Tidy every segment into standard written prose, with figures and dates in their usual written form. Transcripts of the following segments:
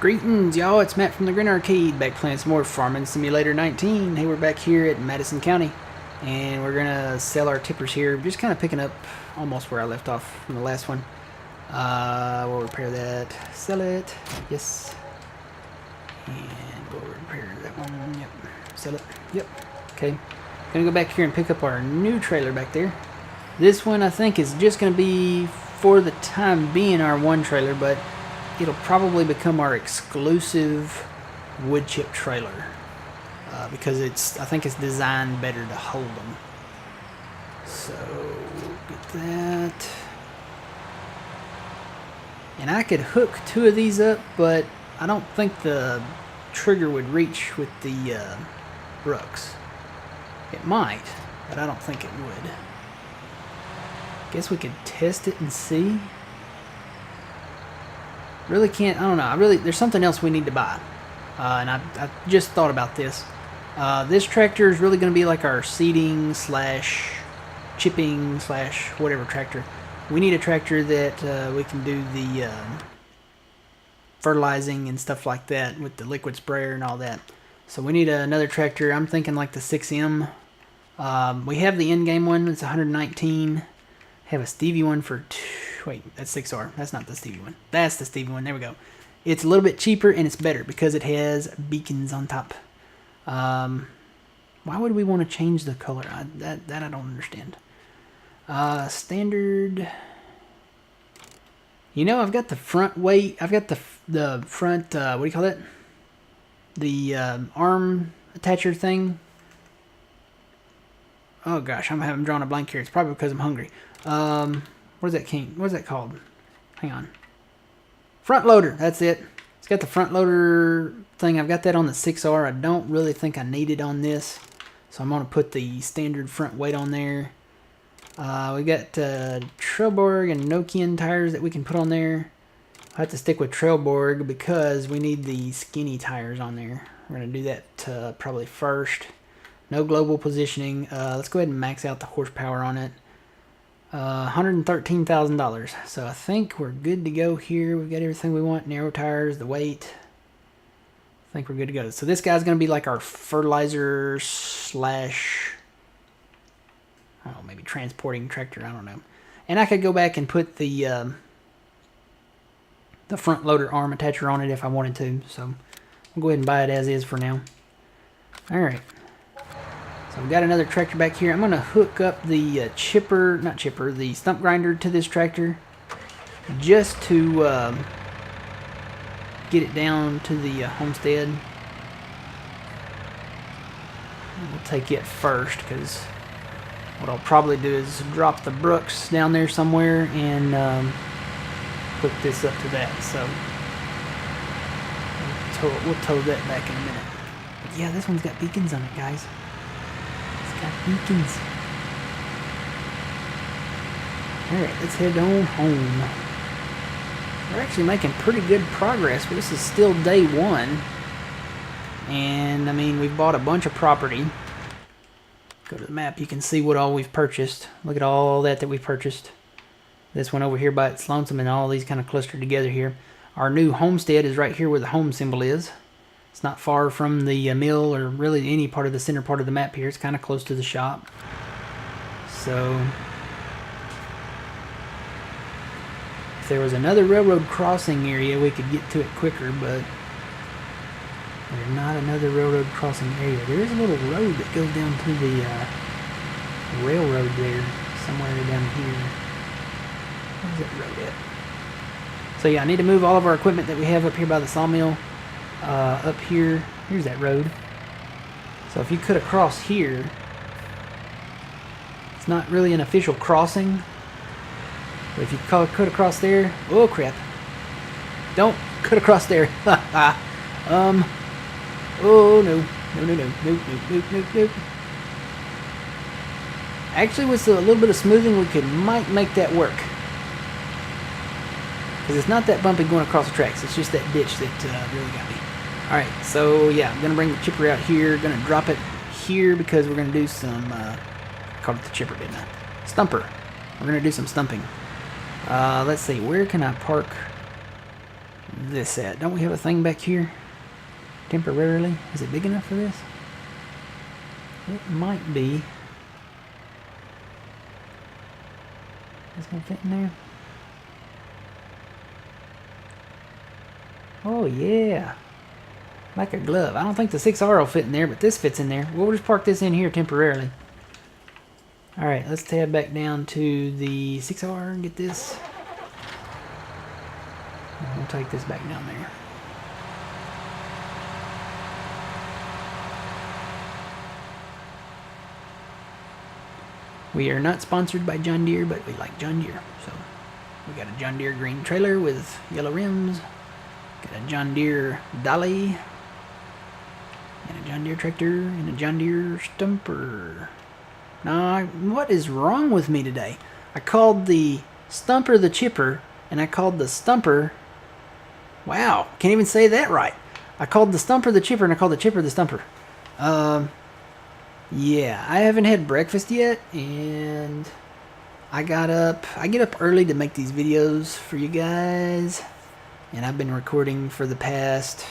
Greetings, y'all. It's Matt from the Grin Arcade, back playing some more Farming Simulator 19. Hey, we're back here at Madison County, and we're gonna sell our tippers here. Just kind of picking up almost where I left off from the last one. We'll repair that, sell it, yes, and we'll repair that one. Yep, sell it. Yep. Okay. Gonna go back here and pick up our new trailer back there. This one I think is just gonna be, for the time being, our one trailer, but it'll probably become our exclusive wood chip trailer because I think it's designed better to hold them. So get that, and I could hook two of these up, but I don't think the trigger would reach with the Brooks. It might, but I don't think it would. Guess we could test it and see. Really can't, I don't know, there's something else we need to buy. And I just thought about this. This tractor is really going to be like our seeding slash chipping slash whatever tractor. We need a tractor that we can do the fertilizing and stuff like that with the liquid sprayer and all that. So we need another tractor. I'm thinking like the 6M. We have the in-game one, it's 119. Have a Stevie one for wait, that's 6R. That's not the Stevie one. That's the Stevie one. There we go. It's a little bit cheaper and it's better because it has beacons on top. Why would we want to change the color? That I don't understand. Standard. You know, I've got the front weight. I've got the front. What do you call that? The arm attacher thing. Oh gosh, I'm drawing a blank here. It's probably because I'm hungry. What is that, King? What is that called? Hang on. Front loader. That's it. It's got the front loader thing. I've got that on the 6R. I don't really think I need it on this, so I'm going to put the standard front weight on there. We got Trailborg and Nokian tires that we can put on there. I have to stick with Trailborg because we need the skinny tires on there. We're going to do that probably first. No global positioning. Let's go ahead and max out the horsepower on it. $113,000. So I think we're good to go here. We've got everything we want. Narrow tires, the weight. I think we're good to go. So this guy's going to be like our fertilizer slash, I don't know, maybe transporting tractor. I don't know. And I could go back and put the front loader arm attacher on it if I wanted to. So I'll go ahead and buy it as is for now. Alright. So we've got another tractor back here. I'm going to hook up the the stump grinder to this tractor just to get it down to the homestead. We'll take it first because what I'll probably do is drop the Brooks down there somewhere and hook this up to that. So we'll tow that back in a minute. But yeah, this one's got beacons on it, guys. Got beacons. Alright, let's head on home. We're actually making pretty good progress, but this is still day one. And, I mean, we've bought a bunch of property. Go to the map, you can see what all we've purchased. Look at all that we purchased. This one over here by its lonesome and all these kind of clustered together here. Our new homestead is right here where the home symbol is. It's not far from the mill or really any part of the center part of the map here. It's kind of close to the shop. So, if there was another railroad crossing area, we could get to it quicker, but there's not another railroad crossing area. There is a little road that goes down to the railroad there, somewhere down here. Where's that road at? So yeah, I need to move all of our equipment that we have up here by the sawmill. Up here, here's that road. So if you cut across here, it's not really an official crossing. But if you cut across there, oh crap! Don't cut across there. Oh no. Actually, with a little bit of smoothing, we might make that work. Because it's not that bumpy going across the tracks. It's just that ditch that really got me. Alright, so yeah, I'm going to bring the chipper out here. Going to drop it here because we're going to do some, I called it the chipper, didn't I? Stumper. We're going to do some stumping. Let's see, where can I park this at? Don't we have a thing back here? Temporarily? Is it big enough for this? It might be. Is it gonna fit in there? Oh yeah. Like a glove. I don't think the 6R will fit in there, but this fits in there. We'll just park this in here temporarily. Alright, let's tab back down to the 6R and get this. And we'll take this back down there. We are not sponsored by John Deere, but we like John Deere. So we got a John Deere green trailer with yellow rims. Got a John Deere dolly. And a John Deere tractor. And a John Deere stumper. Now, what is wrong with me today? I called the stumper the chipper, and I called the stumper... Wow, can't even say that right. I called the stumper the chipper, and I called the chipper the stumper. Yeah, I haven't had breakfast yet, and I get up early to make these videos for you guys, and I've been recording for the past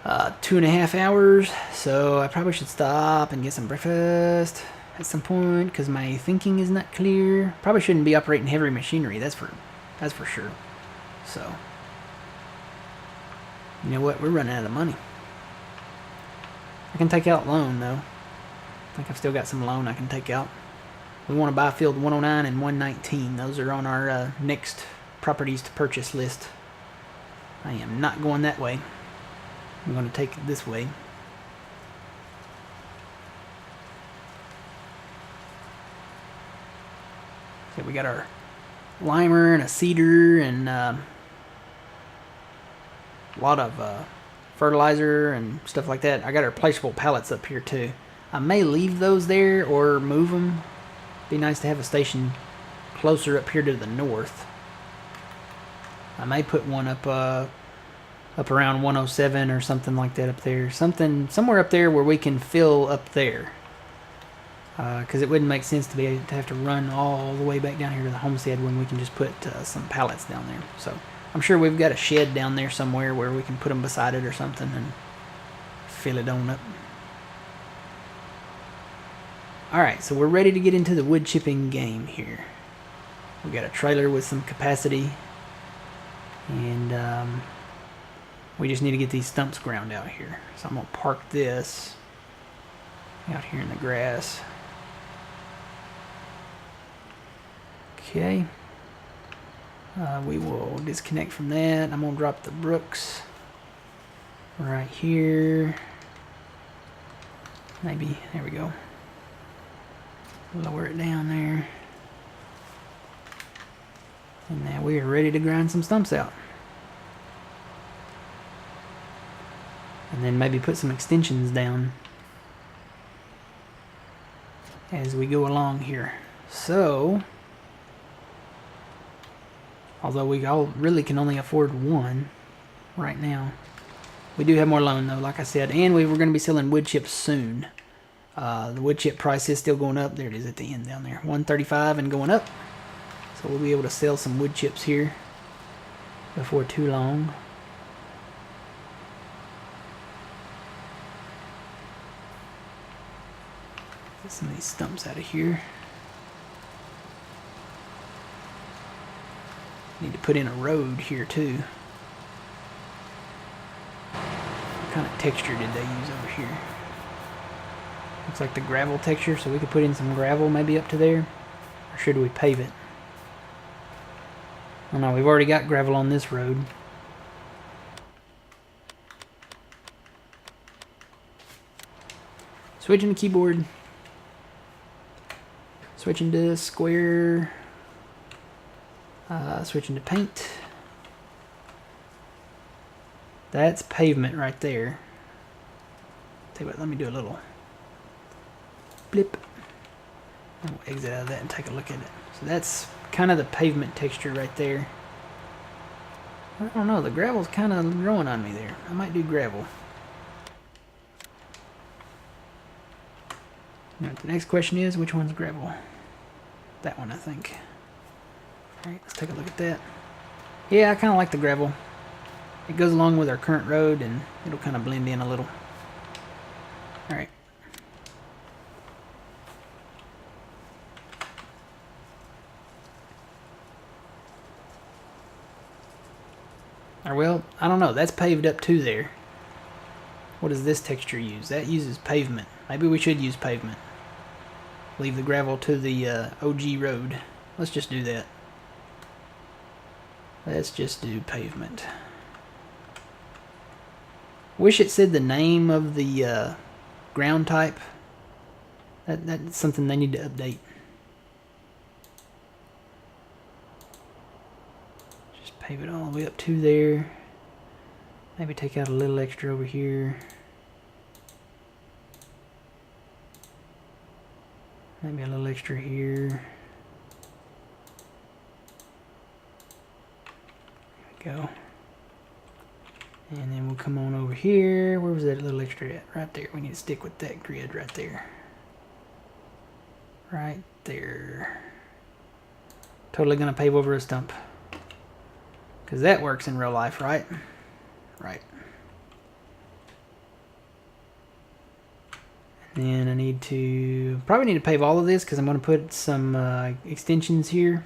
2.5 hours, so I probably should stop and get some breakfast at some point, because my thinking is not clear. Probably shouldn't be operating heavy machinery, that's for sure. So, you know what, we're running out of money. I can take out loan, though. I think I've still got some loan I can take out. We want to buy field 109 and 119. Those are on our next properties to purchase list. I am not going that way. I'm going to take it this way. So we got our limer and a seeder and a lot of fertilizer and stuff like that. I got our placeable pallets up here too. I may leave those there or move them. Be nice to have a station closer up here to the north. I may put one up around 107 or something like that up there. Somewhere up there where we can fill up there. Because it wouldn't make sense to have to run all the way back down here to the homestead when we can just put some pallets down there. So I'm sure we've got a shed down there somewhere where we can put them beside it or something and fill it on up. Alright, so we're ready to get into the wood chipping game here. We got a trailer with some capacity, and we just need to get these stumps ground out here. So I'm going to park this out here in the grass. Okay. We will disconnect from that. I'm going to drop the brooks right here. Maybe, there we go. Lower it down there. And now we are ready to grind some stumps out. And then maybe put some extensions down as we go along here. So, although we all really can only afford one right now, we do have more loan though, like I said, and we were going to be selling wood chips soon. The wood chip price is still going up. There it is at the end down there, $135 and going up. So we'll be able to sell some wood chips here before too long. Get some of these stumps out of here. Need to put in a road here too. What kind of texture did they use over here? Looks like the gravel texture, so we could put in some gravel maybe up to there. Or should we pave it? Oh no, we've already got gravel on this road. Switching to keyboard. Switching to square. Switching to paint. That's pavement right there. Tell you what, let me do a little blip. And we'll exit out of that and take a look at it. So that's kind of the pavement texture right there. I don't know, the gravel's kind of growing on me there. I might do gravel. Now, the next question is, which one's gravel? That one, I think. Alright, let's take a look at that. Yeah, I kind of like the gravel. It goes along with our current road and it'll kind of blend in a little. Alright. Or well, I don't know. That's paved up to there. What does this texture use? That uses pavement. Maybe we should use pavement. Leave the gravel to the OG road. Let's just do that. Let's just do pavement. Wish it said the name of the ground type. That's something they need to update. Just pave it all the way up to there. Maybe take out a little extra over here. Maybe a little extra here. There we go. And then we'll come on over here. Where was that little extra at? Right there. We need to stick with that grid right there. Right there. Totally gonna pave over a stump. Because that works in real life, right? Right. And then probably need to pave all of this because I'm going to put some extensions here.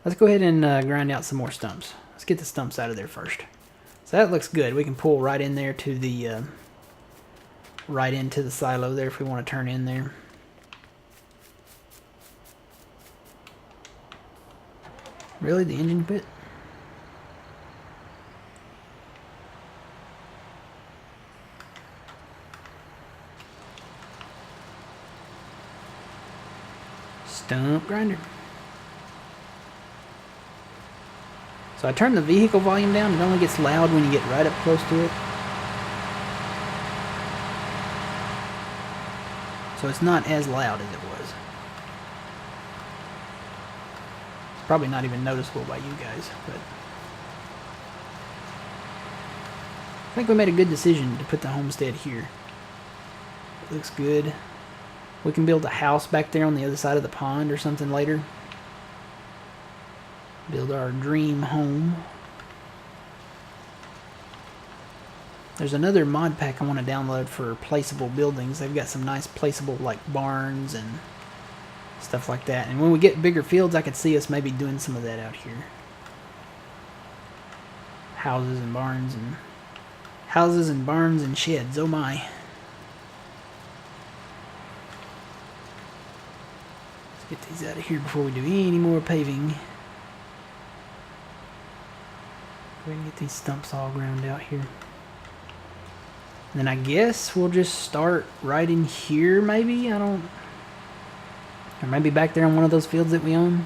Let's go ahead and grind out some more stumps. Let's get the stumps out of there first. So that looks good. We can pull right in there to the right into the silo there if we want to turn in there. Really, the engine pit? Stump grinder. So I turn the vehicle volume down. It only gets loud when you get right up close to it. So it's not as loud as it was. It's probably not even noticeable by you guys, but I think we made a good decision to put the homestead here. It looks good. We can build a house back there on the other side of the pond or something later. Build our dream home. There's another mod pack I want to download for placeable buildings. They've got some nice placeable like barns and stuff like that. And when we get bigger fields, I could see us maybe doing some of that out here. Houses and barns and sheds. Oh my. Get these out of here before we do any more paving. We can get these stumps all ground out here. And then I guess we'll just start right in here maybe. Or maybe back there on one of those fields that we own.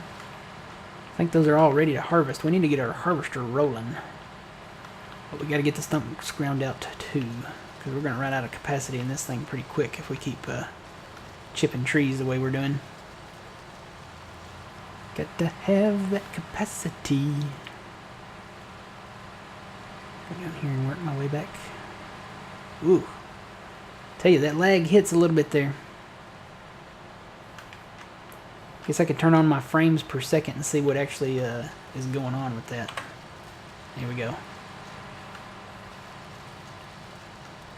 I think those are all ready to harvest. We need to get our harvester rolling. But we got to get the stumps ground out too. Because we're going to run out of capacity in this thing pretty quick if we keep chipping trees the way we're doing. Got to have that capacity. Go down here and work my way back. Ooh. Tell you, that lag hits a little bit there. Guess I could turn on my frames per second and see what actually is going on with that. Here we go.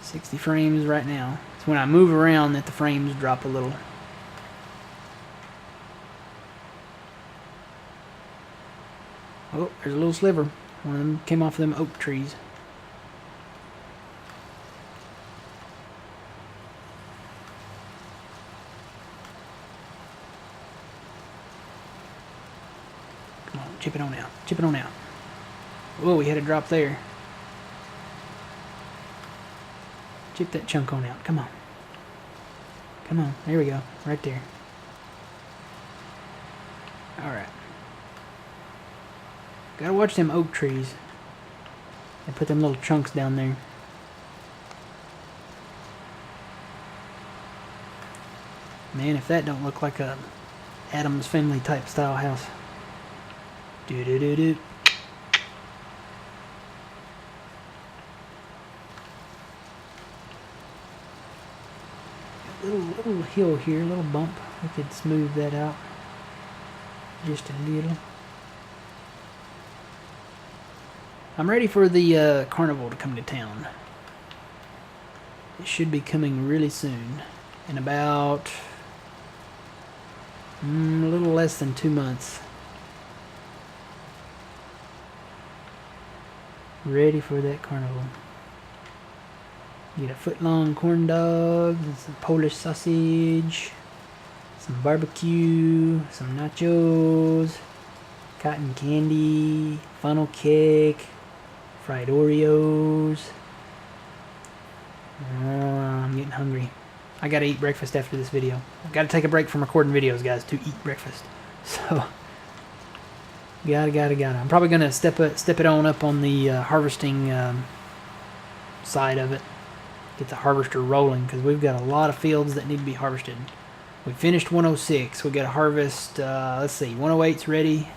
60 frames right now. It's when I move around that the frames drop a little. Oh, there's a little sliver. One of them came off of them oak trees. Come on, chip it on out. Chip it on out. Whoa, we had a drop there. Chip that chunk on out. Come on. Come on. There we go. Right there. Alright. Gotta watch them oak trees. They put them little chunks down there. Man, if that don't look like a Addams Family type style house. Do-do-do-do. Little hill here, a little bump. We could smooth that out just a little. I'm ready for the carnival to come to town. It should be coming really soon. In about a little less than 2 months. Ready for that carnival. Get a foot-long corn dog, some Polish sausage, some barbecue, some nachos, cotton candy, funnel cake, fried Oreos. I'm getting hungry. I gotta eat breakfast after this video. I've gotta take a break from recording videos, guys, to eat breakfast. So, gotta. I'm probably gonna step it on the harvesting side of it. Get the harvester rolling, because we've got a lot of fields that need to be harvested. We finished 106. We got to harvest, let's see, 108's ready.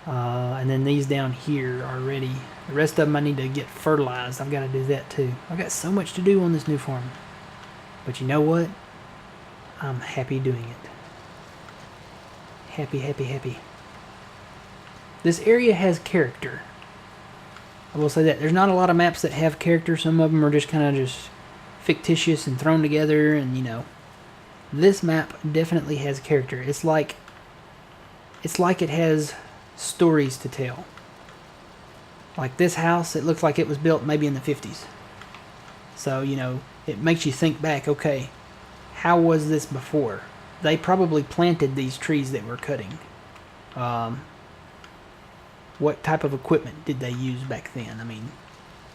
And then these down here are ready. The rest of them I need to get fertilized. I've got to do that too. I've got so much to do on this new farm. But you know what? I'm happy doing it. Happy. This area has character. I will say that. There's not a lot of maps that have character. Some of them are just kind of just fictitious and thrown together, and you know. This map definitely has character. It's like it has stories to tell. Like this house, it looks like it was built maybe in the 50s. So, you know, it makes you think back, okay, how was this before? They probably planted these trees that we're cutting. What type of equipment did they use back then? I mean,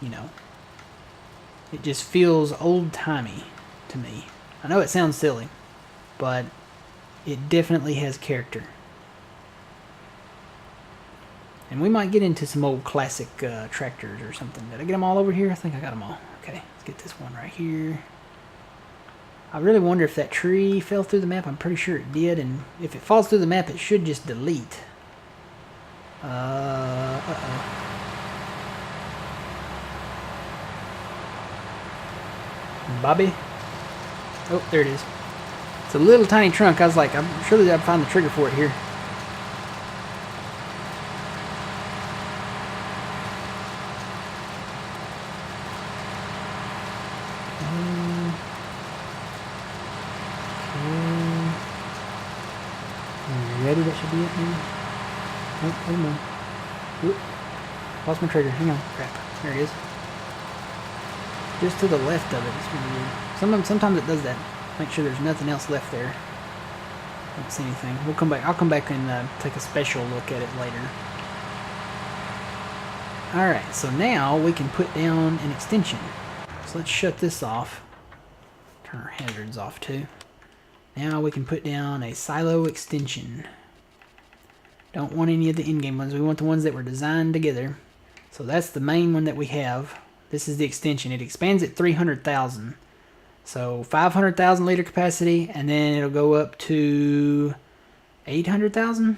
you know, it just feels old-timey to me. I know it sounds silly, but it definitely has character. And we might get into some old classic tractors or something. Did I get them all over here? I think I got them all. Okay, let's get this one right here. I really wonder if that tree fell through the map. I'm pretty sure it did, and if it falls through the map, it should just delete. Uh-oh. Bobby? Oh, there it is. It's a little tiny trunk. I was like, I'm sure that I'd find the trigger for it here. Ready? That should be it now. Oh, hold on. Oop. Lost my trigger. Hang on. Crap. There it is. Just to the left of it. It's really weird. Sometimes it does that. Make sure there's nothing else left there. Don't see anything. We'll come back. I'll come back and take a special look at it later. Alright, so now we can put down an extension. So let's shut this off. Turn our hazards off too. Now we can put down a silo extension. Don't want any of the in-game ones. We want the ones that were designed together. So that's the main one that we have. This is the extension. It expands at 300,000. So 500,000 liter capacity, and then it'll go up to 800,000.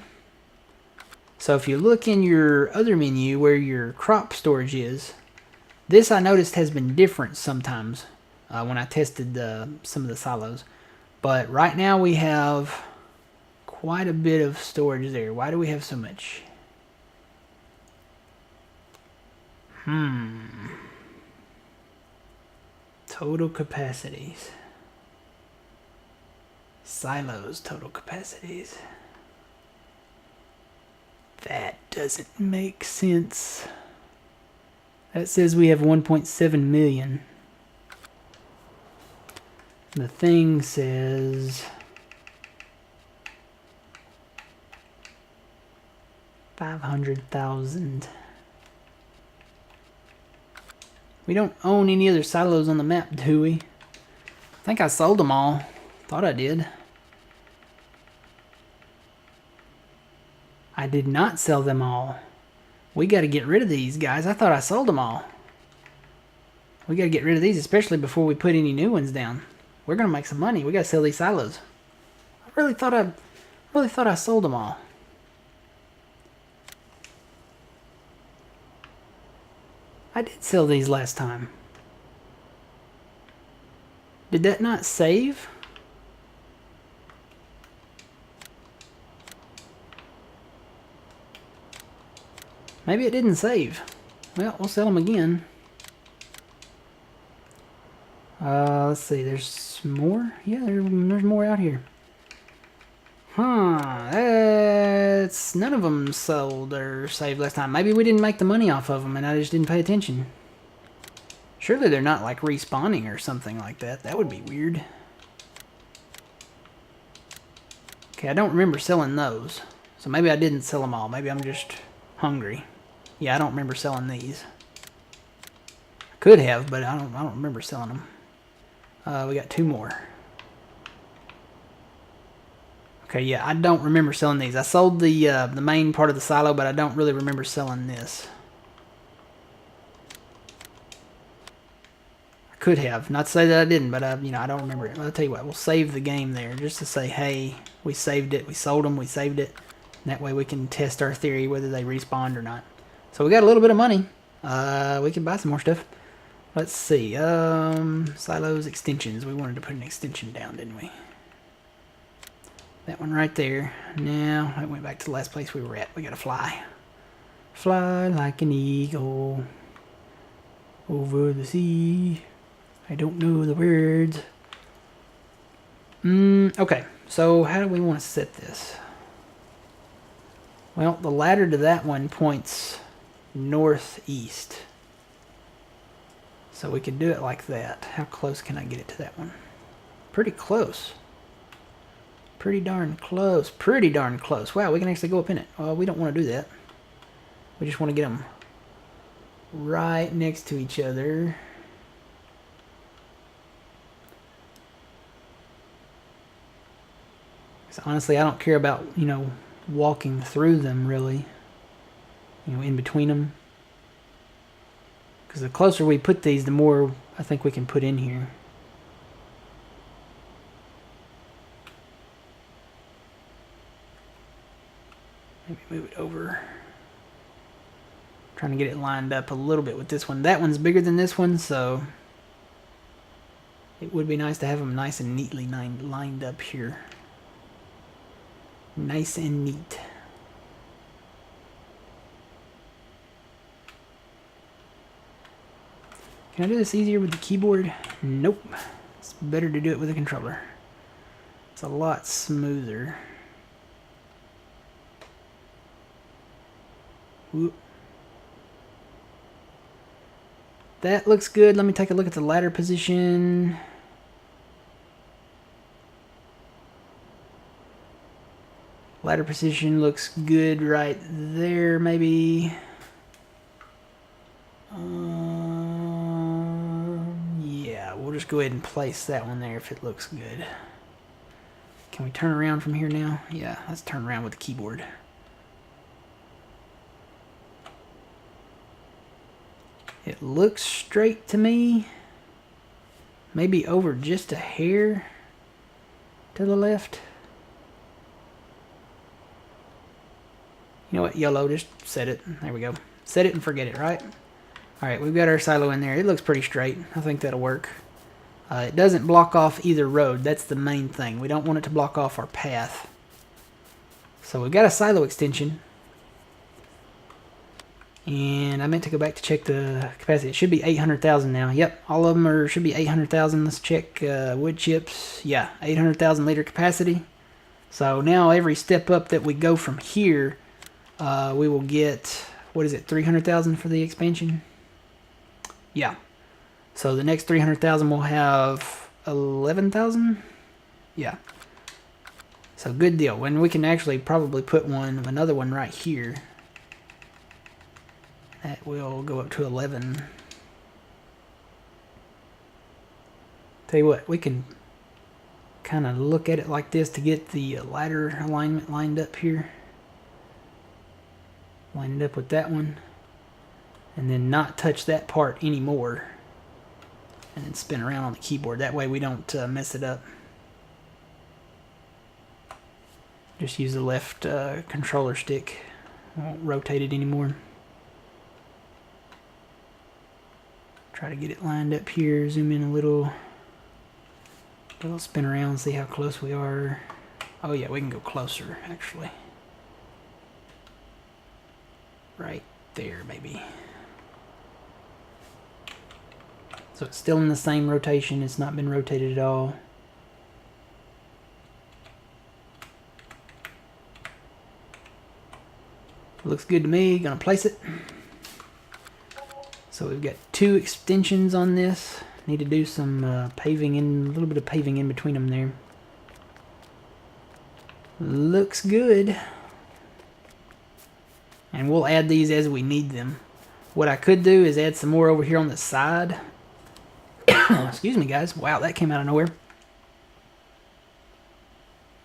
So if you look in your other menu where your crop storage is, this I noticed has been different sometimes when I tested some of the silos. But right now we have quite a bit of storage there. Why do we have so much? Total capacities. Silos total capacities. That doesn't make sense. That says we have 1.7 million. The thing says 500,000. We don't own any other silos on the map, do we? I think I sold them all. Thought I did. I did not sell them all. We got to get rid of these guys. I thought I sold them all. We got to get rid of these, especially before we put any new ones down. We're gonna make some money. We gotta sell these silos. I really thought I sold them all. I did sell these last time. Did that not save? Maybe it didn't save. Well, we'll sell them again. Let's see, there's more? Yeah, there's more out here. Huh, that's... None of them sold or saved last time. Maybe we didn't make the money off of them and I just didn't pay attention. Surely they're not like respawning or something like that. That would be weird. Okay, I don't remember selling those. So maybe I didn't sell them all. Maybe I'm just hungry. Yeah, I don't remember selling these. I could have, but I don't remember selling them. We got 2 more. Okay, yeah, I don't remember selling these. I sold the main part of the silo, but I don't really remember selling this. I could have. Not to say that I didn't, but you know, I don't remember it. I'll tell you what, we'll save the game there just to say, hey, we saved it, we sold them, we saved it. And that way we can test our theory whether they respawned or not. So we got a little bit of money. We can buy some more stuff. Let's see. Silos, extensions. We wanted to put an extension down, didn't we? That one right there. Now, I went back to the last place we were at. We gotta fly. Fly like an eagle over the sea. I don't know the words. Okay, so how do we want to set this? Well, the ladder to that one points northeast. So we could do it like that. How close can I get it to that one? Pretty close. Pretty darn close. Pretty darn close. Wow, we can actually go up in it. Well, we don't want to do that. We just want to get them right next to each other. So honestly, I don't care about, you know, walking through them really. You know, in between them. Because the closer we put these, the more I think we can put in here. Maybe move it over. Trying to get it lined up a little bit with this one. That one's bigger than this one, so it would be nice to have them nice and neatly lined up here. Nice and neat. Can I do this easier with the keyboard? Nope. It's better to do it with a controller. It's a lot smoother. Whoop. That looks good. Let me take a look at the ladder position. Ladder position looks good right there, maybe. Yeah, we'll just go ahead and place that one there if it looks good. Can we turn around from here now? Yeah, let's turn around with the keyboard. It looks straight to me. Maybe over just a hair to the left. You know what, YOLO, just set it. There we go. Set it and forget it, right? Alright, we've got our silo in there. It looks pretty straight. I think that'll work. It doesn't block off either road. That's the main thing. We don't want it to block off our path. So we've got a silo extension. And I meant to go back to check the capacity. It should be 800,000 now. Yep, all of them should be 800,000. Let's check wood chips. Yeah, 800,000 liter capacity. So now every step up that we go from here, we will get, what is it, 300,000 for the expansion? Yeah. So the next 300,000 will have 11,000? Yeah. So good deal. When we can actually probably put another one right here. That will go up to 11. Tell you what, we can kind of look at it like this to get the ladder alignment lined up here. Line it up with that one. And then not touch that part anymore. And then spin around on the keyboard. That way we don't mess it up. Just use the left controller stick. I won't rotate it anymore. Try to get it lined up here. Zoom in a little. Spin around, see how close we are. Oh yeah, we can go closer actually. Right there, maybe. So it's still in the same rotation. It's not been rotated at all. Looks good to me. Gonna place it. So we've got 2 extensions on this. Need to do some paving in, a little bit of paving in between them there. Looks good. And we'll add these as we need them. What I could do is add some more over here on the side. Excuse me, guys. Wow, that came out of nowhere.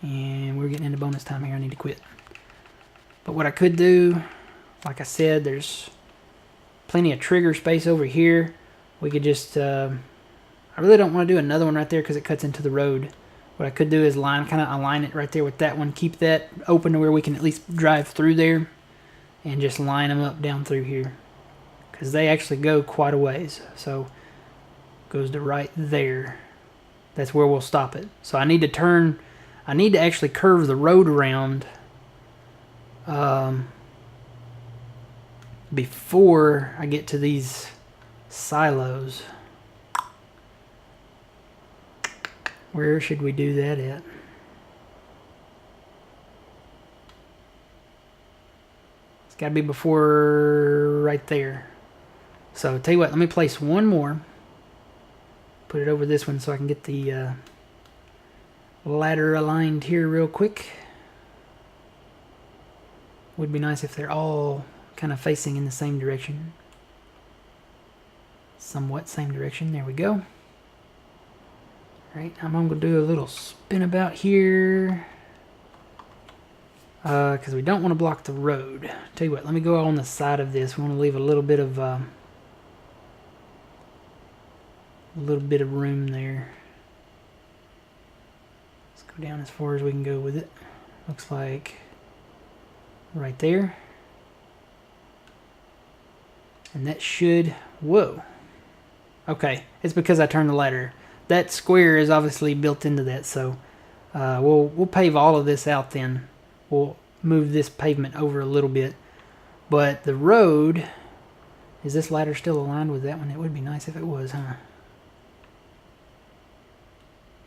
And we're getting into bonus time here. I need to quit. But what I could do, like I said, there's plenty of trigger space over here. We could just, I really don't want to do another one right there because it cuts into the road. What I could do is kind of align it right there with that one. Keep that open to where we can at least drive through there. And just line them up down through here. Because they actually go quite a ways. So, goes to right there. That's where we'll stop it. So I need to actually curve the road around before I get to these silos. Where should we do that at? It's got to be before right there. So tell you what, let me place one more. Put it over this one so I can get the ladder aligned here real quick. Would be nice if they're all kind of facing in the same direction. Somewhat same direction. There we go. Alright, I'm going to do a little spin about here. Because we don't want to block the road. Tell you what, let me go on the side of this. We want to leave a little bit of room there. Let's go down as far as we can go with it. Looks like right there. And that should, whoa. Okay, it's because I turned the ladder. That square is obviously built into that, so we'll pave all of this out then. We'll move this pavement over a little bit. But the road, is this ladder still aligned with that one? It would be nice if it was, huh?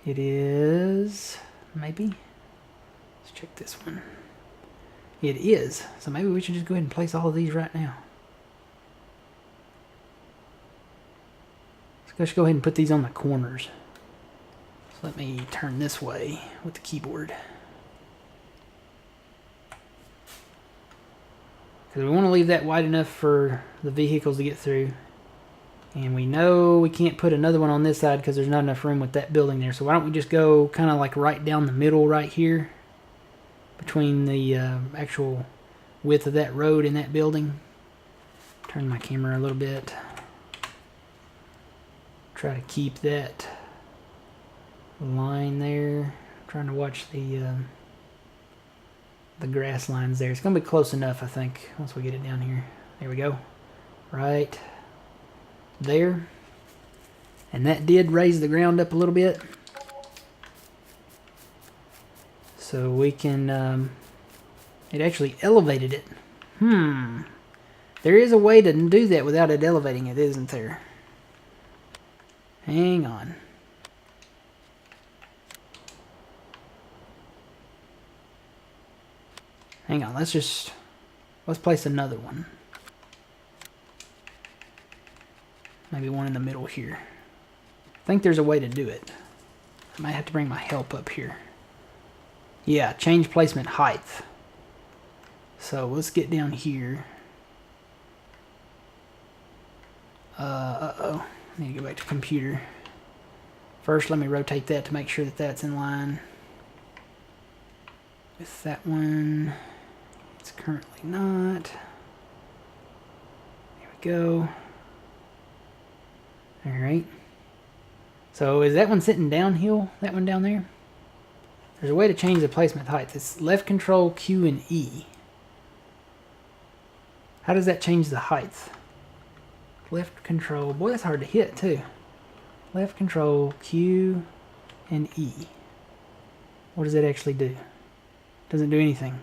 It is, maybe. Let's check this one. It is. So maybe we should just go ahead and place all of these right now. Let's go ahead and put these on the corners. So let me turn this way with the keyboard. Because we want to leave that wide enough for the vehicles to get through. And we know we can't put another one on this side because there's not enough room with that building there. So why don't we just go kind of like right down the middle right here. Between the actual width of that road and that building. Turn my camera a little bit. Try to keep that line there. I'm trying to watch the grass lines there. It's going to be close enough, I think, once we get it down here. There we go. Right there. And that did raise the ground up a little bit. So we can, it actually elevated it. There is a way to do that without it elevating it, isn't there? Hang on. Hang on, let's place another one. Maybe one in the middle here. I think there's a way to do it. I might have to bring my help up here. Yeah, change placement height. So let's get down here. Uh-oh. I need to go back to computer. First, let me rotate that to make sure that that's in line with that one. It's currently not. There we go. Alright. So is that one sitting downhill? That one down there? There's a way to change the placement height. It's left control, Q, and E. How does that change the height? Left control. Boy, that's hard to hit, too. Left control, Q, and E. What does that actually do? Doesn't do anything.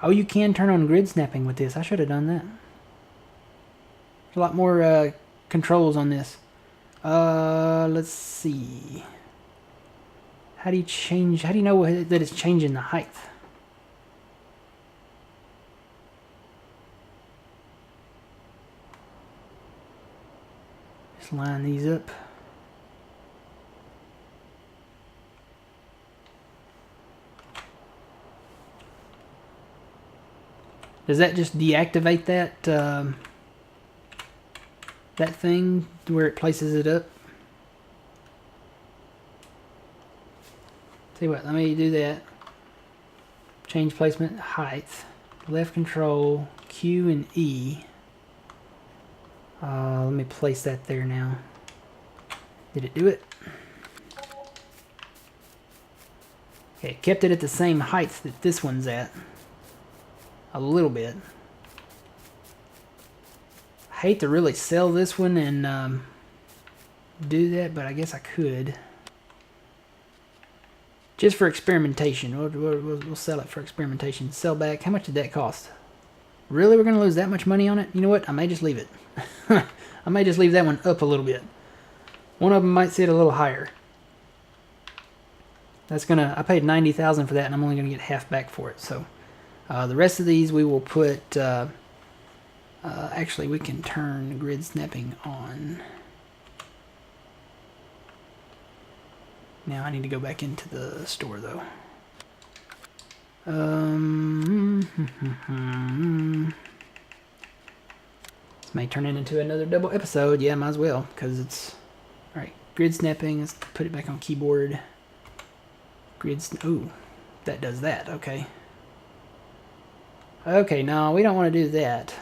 Oh, you can turn on grid snapping with this. I should have done that. There's a lot more controls on this. Let's see. How do you know that it's changing the height? Just line these up. Does that just deactivate that that thing where it places it up? Tell you what, let me do that. Change placement, height, left control, Q and E. Let me place that there now. Did it do it? Okay, it kept it at the same height that this one's at. A little bit. I hate to really sell this one and do that, but I guess I could. Just for experimentation. We'll sell it for experimentation. Sell back. How much did that cost? Really? We're going to lose that much money on it? You know what? I may just leave it. I may just leave that one up a little bit. One of them might sit a little higher. That's gonna. I paid $90,000 for that, and I'm only gonna get half back for it. So the rest of these we will put. Actually, we can turn grid snapping on. Now I need to go back into the store though. This may turn into another double episode. Yeah, might as well, because it's alright. Grid snapping. Let's put it back on keyboard. Ooh, that does that. Okay. Okay, no, we don't want to do that.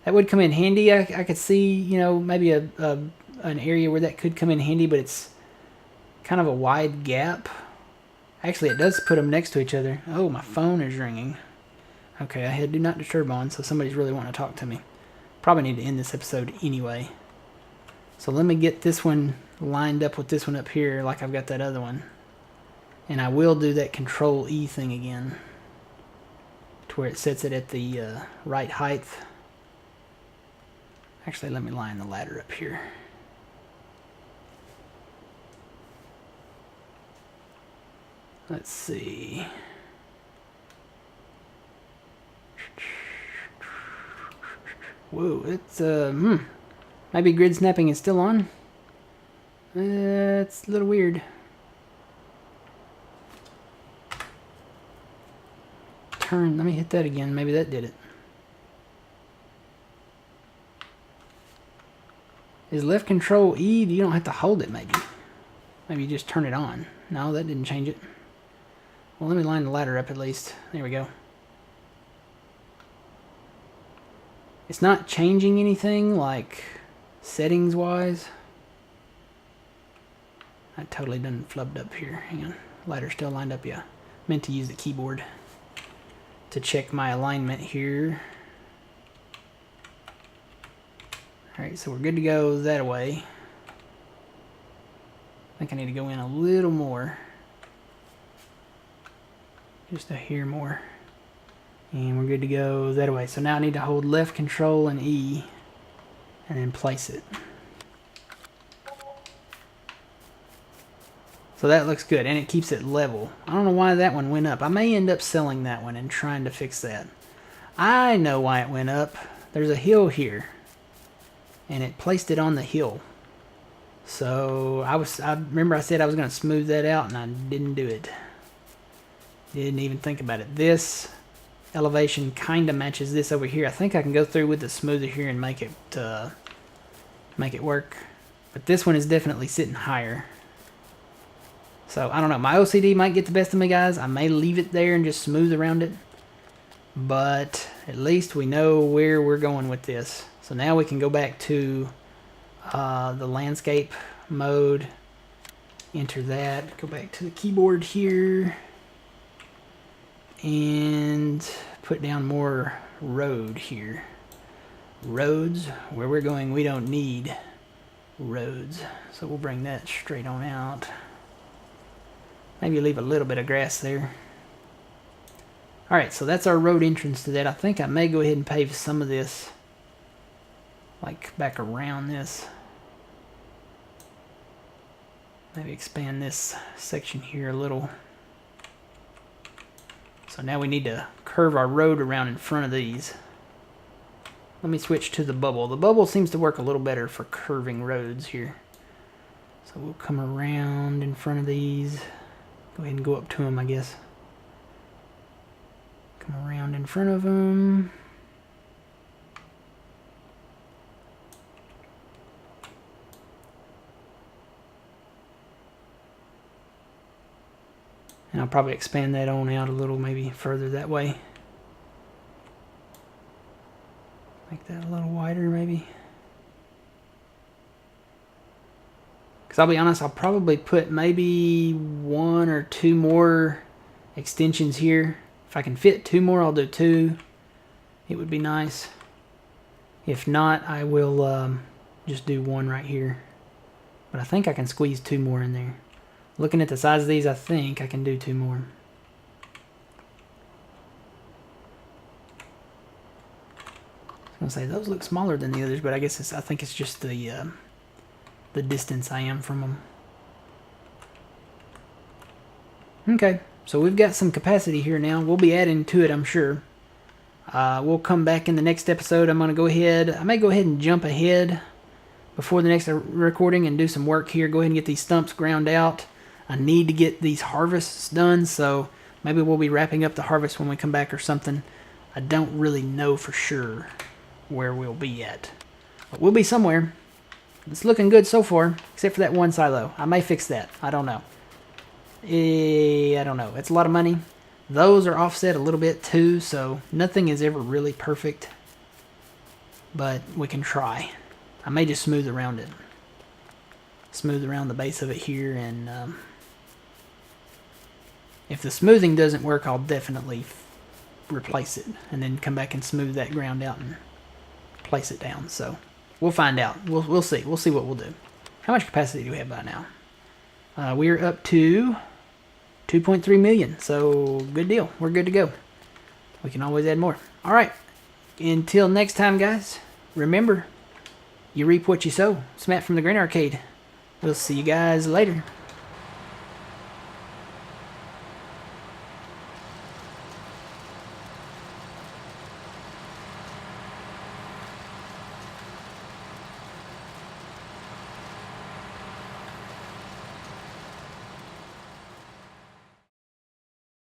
That would come in handy. I could see, you know, maybe an area where that could come in handy, but it's kind of a wide gap. Actually, it does put them next to each other. Oh, my phone is ringing. Okay, I had do not disturb on, so somebody's really wanting to talk to me. Probably need to end this episode anyway. So let me get this one lined up with this one up here like I've got that other one. And I will do that Control E thing again to where it sets it at the right height. Actually, let me line the ladder up here. Let's see. Whoa, it's maybe grid snapping is still on. It's a little weird. Turn, let me hit that again. Maybe that did it. Is left control E? You don't have to hold it, maybe. Maybe you just turn it on. No, that didn't change it. Well, let me line the ladder up at least. There we go. It's not changing anything, like, settings-wise. I totally done flubbed up here. Hang on. Ladder still lined up, yeah. Meant to use the keyboard to check my alignment here. Alright, so we're good to go that way. I think I need to go in a little more. Just a hair more. And we're good to go that way. So now I need to hold left control and E and then place it. So that looks good, and it keeps it level. I don't know why that one went up. I may end up selling that one and trying to fix that. I know why it went up. There's a hill here, and it placed it on the hill. So I remember I said I was going to smooth that out, and I didn't do it. Didn't even think about it. This elevation kind of matches this over here. I think I can go through with the smoother here and make it work. But this one is definitely sitting higher. So I don't know. My OCD might get the best of me, guys. I may leave it there and just smooth around it. But at least we know where we're going with this. So now we can go back to the landscape mode. Enter that. Go back to the keyboard here. And put down more road here. Roads, where we're going, we don't need roads. So we'll bring that straight on out. Maybe leave a little bit of grass there. Alright, so that's our road entrance to that. I think I may go ahead and pave some of this like back around this. Maybe expand this section here a little. So now we need to curve our road around in front of these. Let me switch to the bubble. The bubble seems to work a little better for curving roads here. So we'll come around in front of these. Go ahead and go up to them, I guess. Come around in front of them. And I'll probably expand that on out a little, maybe further that way. Make that a little wider, maybe. Because I'll be honest, I'll probably put maybe 1 or 2 more extensions here. If I can fit 2 more, I'll do 2. It would be nice. If not, I will just do 1 right here. But I think I can squeeze 2 more in there. Looking at the size of these, I think I can do 2 more. I was gonna say those look smaller than the others, but I guess I think it's just the distance I am from them. Okay, so we've got some capacity here now. We'll be adding to it, I'm sure. We'll come back in the next episode. I may go ahead and jump ahead before the next recording and do some work here. Go ahead and get these stumps ground out. I need to get these harvests done, so maybe we'll be wrapping up the harvest when we come back or something. I don't really know for sure where we'll be at, but we'll be somewhere. It's looking good so far, except for that one silo. I may fix that. I don't know. I don't know. It's a lot of money. Those are offset a little bit too, so nothing is ever really perfect, but we can try. I may just smooth around it. Smooth around the base of it here, and if the smoothing doesn't work, I'll definitely replace it and then come back and smooth that ground out and place it down. So we'll find out. We'll see. We'll see what we'll do. How much capacity do we have by now? We're up to 2.3 million. So good deal. We're good to go. We can always add more. All right. Until next time, guys. Remember, you reap what you sow. It's Matt from the Green Arcade. We'll see you guys later.